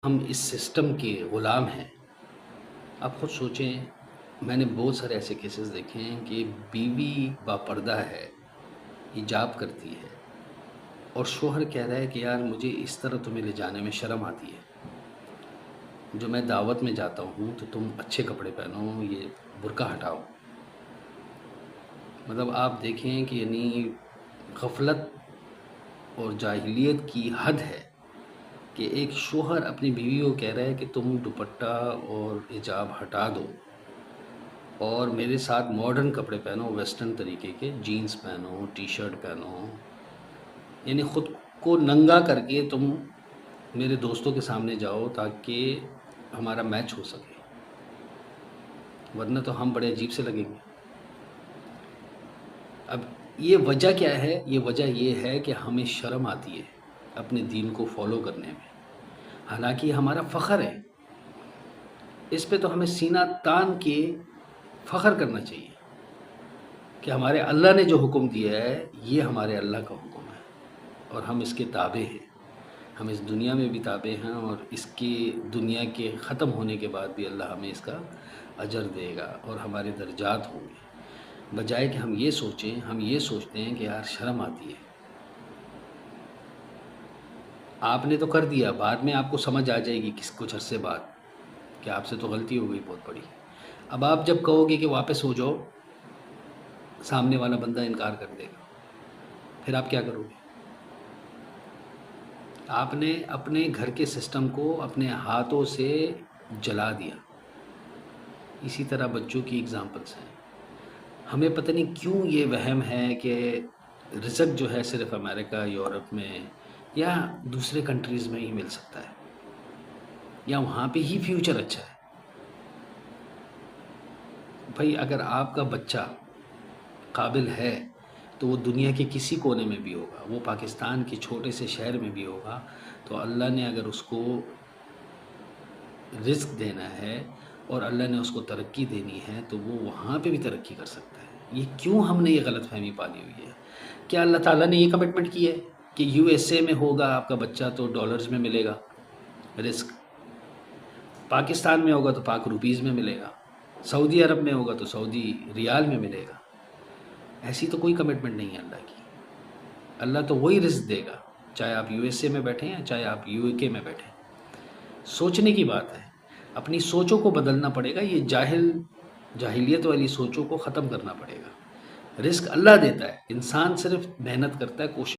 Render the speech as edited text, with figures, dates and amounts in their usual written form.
ہم اس سسٹم کے غلام ہیں۔ آپ خود سوچیں، میں نے بہت سارے ایسے کیسز دیکھے ہیں کہ بیوی باپردہ ہے، حجاب کرتی ہے، اور شوہر کہہ رہا ہے کہ یار مجھے اس طرح تمہیں لے جانے میں شرم آتی ہے، جو میں دعوت میں جاتا ہوں تو تم اچھے کپڑے پہنو، یہ برقع ہٹاؤ۔ مطلب آپ دیکھیں کہ یعنی غفلت اور جاہلیت کی حد ہے کہ ایک شوہر اپنی بیوی کو کہہ رہا ہے کہ تم دوپٹہ اور حجاب ہٹا دو اور میرے ساتھ ماڈرن کپڑے پہنو، ویسٹرن طریقے کے، جینز پہنو، ٹی شرٹ پہنو، یعنی خود کو ننگا کر کے تم میرے دوستوں کے سامنے جاؤ تاکہ ہمارا میچ ہو سکے، ورنہ تو ہم بڑے عجیب سے لگیں گے۔ اب یہ وجہ کیا ہے؟ یہ وجہ یہ ہے کہ ہمیں شرم آتی ہے اپنے دین کو فالو کرنے میں، حالانکہ یہ ہمارا فخر ہے۔ اس پہ تو ہمیں سینہ تان کے فخر کرنا چاہیے کہ ہمارے اللہ نے جو حکم دیا ہے یہ ہمارے اللہ کا حکم ہے اور ہم اس کے تابع ہیں۔ ہم اس دنیا میں بھی تابع ہیں اور اس کی دنیا کے ختم ہونے کے بعد بھی اللہ ہمیں اس کا اجر دے گا اور ہمارے درجات ہوں گے، بجائے کہ ہم یہ سوچیں، ہم یہ سوچتے ہیں کہ یار شرم آتی ہے۔ آپ نے تو کر دیا، بعد میں آپ کو سمجھ آ جائے گی کچھ عرصے بعد کہ آپ سے تو غلطی ہو گئی بہت بڑی۔ اب آپ جب کہو گے کہ واپس ہو جاؤ، سامنے والا بندہ انکار کر دے گا، پھر آپ کیا کرو گے؟ آپ نے اپنے گھر کے سسٹم کو اپنے ہاتھوں سے جلا دیا۔ اسی طرح بچوں کی اگزامپلس ہیں۔ ہمیں پتہ نہیں کیوں یہ وہم ہے کہ رزق جو ہے صرف امریکہ، یورپ میں یا دوسرے کنٹریز میں ہی مل سکتا ہے، یا وہاں پہ ہی فیوچر اچھا ہے۔ بھائی اگر آپ کا بچہ قابل ہے تو وہ دنیا کے کسی کونے میں بھی ہوگا، وہ پاکستان کے چھوٹے سے شہر میں بھی ہوگا، تو اللہ نے اگر اس کو رزق دینا ہے اور اللہ نے اس کو ترقی دینی ہے تو وہ وہاں پہ بھی ترقی کر سکتا ہے۔ یہ کیوں ہم نے یہ غلط فہمی پالی ہوئی ہے؟ کیا اللہ تعالیٰ نے یہ کمٹمنٹ کی ہے کہ یو ایس اے میں ہوگا آپ کا بچہ تو ڈالرز میں ملے گا رزق، پاکستان میں ہوگا تو پاک روپیز میں ملے گا، سعودی عرب میں ہوگا تو سعودی ریال میں ملے گا؟ ایسی تو کوئی کمٹمنٹ نہیں ہے اللہ کی۔ اللہ تو وہی رزق دے گا، چاہے آپ یو ایس اے میں بیٹھیں یا چاہے آپ یو اے کے میں بیٹھیں۔ سوچنے کی بات ہے، اپنی سوچوں کو بدلنا پڑے گا، یہ جاہلیت والی سوچوں کو ختم کرنا پڑے گا۔ رزق اللہ دیتا ہے، انسان صرف محنت کرتا ہے، کوشش